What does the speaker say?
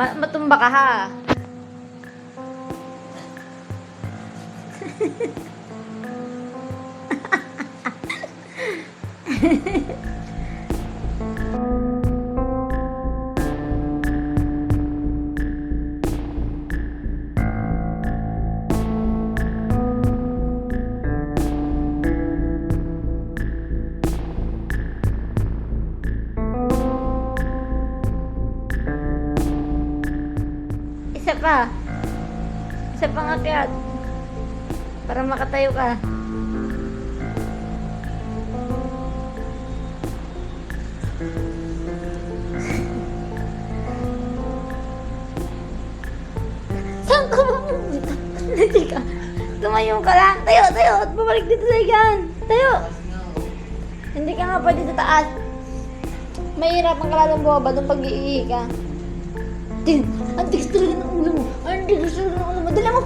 Matumba ka ha. Isa pa. Isa pang akyat. Para makatayo ka. Saan ka ba? Hindi ka. Tumayo ka lang. Tayo, tayo. At bumalik dito sa higaan. Tayo. Hindi ka nga pwede sa taas. Mahirapan ka lalong bumaba nung pag-iihi ka. Tin, ang tigas talaga ng ulo mo. Ang tigas talaga ng ulo mo. Dala mo.